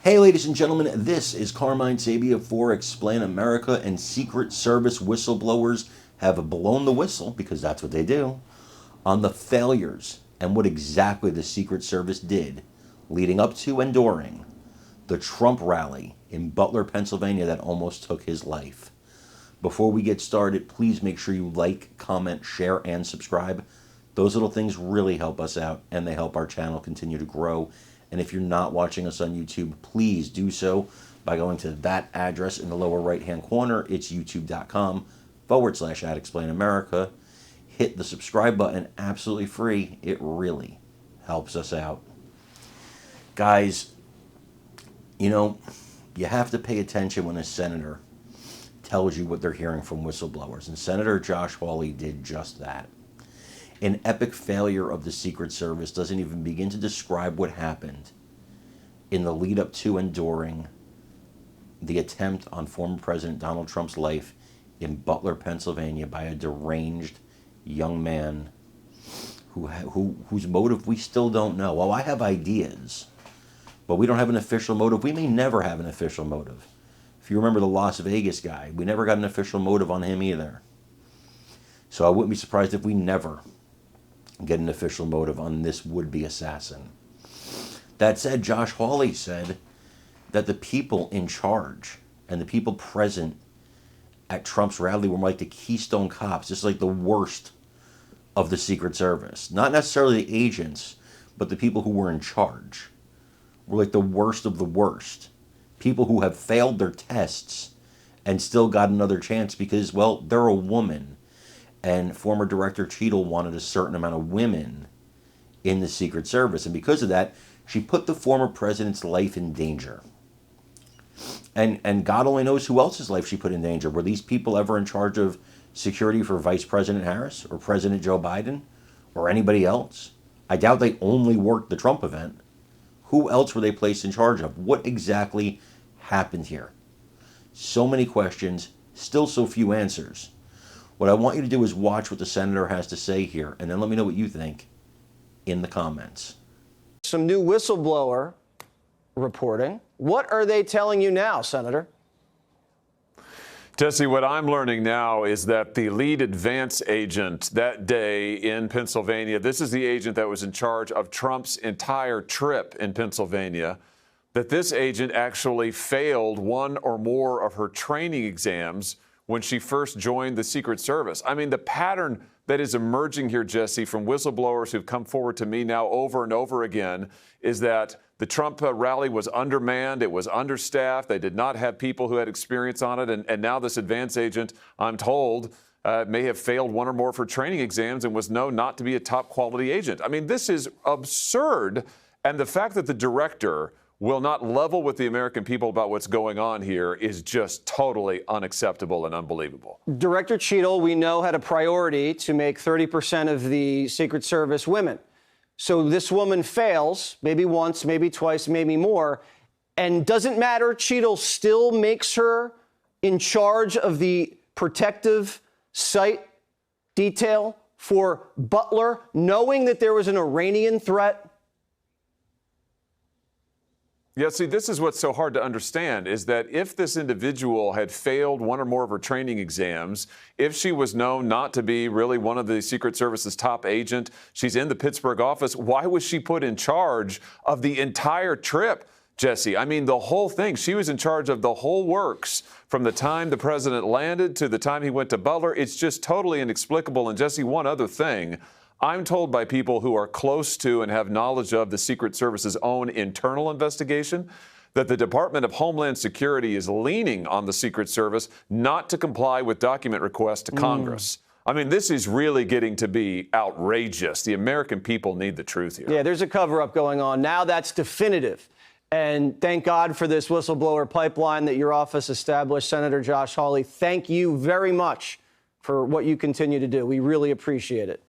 Hey, ladies and gentlemen, this is Carmine Sabia for Explain America, and Secret Service whistleblowers have blown the whistle, because that's what they do, on the failures and what exactly the Secret Service did leading up to and during the Trump rally in Butler, Pennsylvania that almost took his life. Before we get started, please make sure you like, comment, share, and subscribe. Those little things really help us out, and they help our channel continue to grow. And if you're not watching us on YouTube, please do so by going to that address in the lower right-hand corner. It's youtube.com/@explainamerica. Hit the subscribe button, absolutely free. It really helps us out. Guys, you have to pay attention when a senator tells you what they're hearing from whistleblowers. And Senator Josh Hawley did just that. An epic failure of the Secret Service doesn't even begin to describe what happened in the lead up to and during the attempt on former President Donald Trump's life in Butler, Pennsylvania by a deranged young man whose motive we still don't know. Well, I have ideas, but we don't have an official motive. We may never have an official motive. If you remember the Las Vegas guy, we never got an official motive on him either. So I wouldn't be surprised if we never get an official motive on this would-be assassin. That said, Josh Hawley said that the people in charge and the people present at Trump's rally were like the Keystone Cops, just like the worst of the Secret Service. Not necessarily the agents, but the people who were in charge were like the worst of the worst. People who have failed their tests and still got another chance because, well, they're a woman. And former Director Cheadle wanted a certain amount of women in the Secret Service. And because of that, she put the former president's life in danger. And God only knows who else's life she put in danger. Were these people ever in charge of security for Vice President Harris or President Joe Biden or anybody else? I doubt they only worked the Trump event. Who else were they placed in charge of? What exactly happened here? So many questions, still so few answers. What I want you to do is watch what the senator has to say here, and then let me know what you think in the comments. Some new whistleblower reporting. What are they telling you now, Senator? Jesse, what I'm learning now is that the lead advance agent that day in Pennsylvania, this is the agent that was in charge of Trump's entire trip in Pennsylvania, that this agent actually failed one or more of her training exams when she first joined the Secret Service. I mean, the pattern that is emerging here, Jesse, from whistleblowers who've come forward to me now over and over again is that the Trump rally was undermanned, it was understaffed, they did not have people who had experience on it, and now this advance agent, I'm told, may have failed one or more of her training exams and was known not to be a top quality agent. I mean, this is absurd, and the fact that the director will not level with the American people about what's going on here is just totally unacceptable and unbelievable. Director Cheadle, we know, had a priority to make 30% of the Secret Service women. So this woman fails, maybe once, maybe twice, maybe more, and doesn't matter, Cheadle still makes her in charge of the protective site detail for Butler, knowing that there was an Iranian threat. Yeah, see, this is what's so hard to understand, is that if this individual had failed one or more of her training exams, if she was known not to be really one of the Secret Service's top agent, she's in the Pittsburgh office, why was she put in charge of the entire trip, Jesse? I mean, the whole thing. She was in charge of the whole works from the time the president landed to the time he went to Butler. It's just totally inexplicable. And Jesse, one other thing. I'm told by people who are close to and have knowledge of the Secret Service's own internal investigation that the Department of Homeland Security is leaning on the Secret Service not to comply with document requests to Congress. I mean, this is really getting to be outrageous. The American people need the truth here. Yeah, there's a cover-up going on. Now that's definitive. And thank God for this whistleblower pipeline that your office established. Senator Josh Hawley, thank you very much for what you continue to do. We really appreciate it.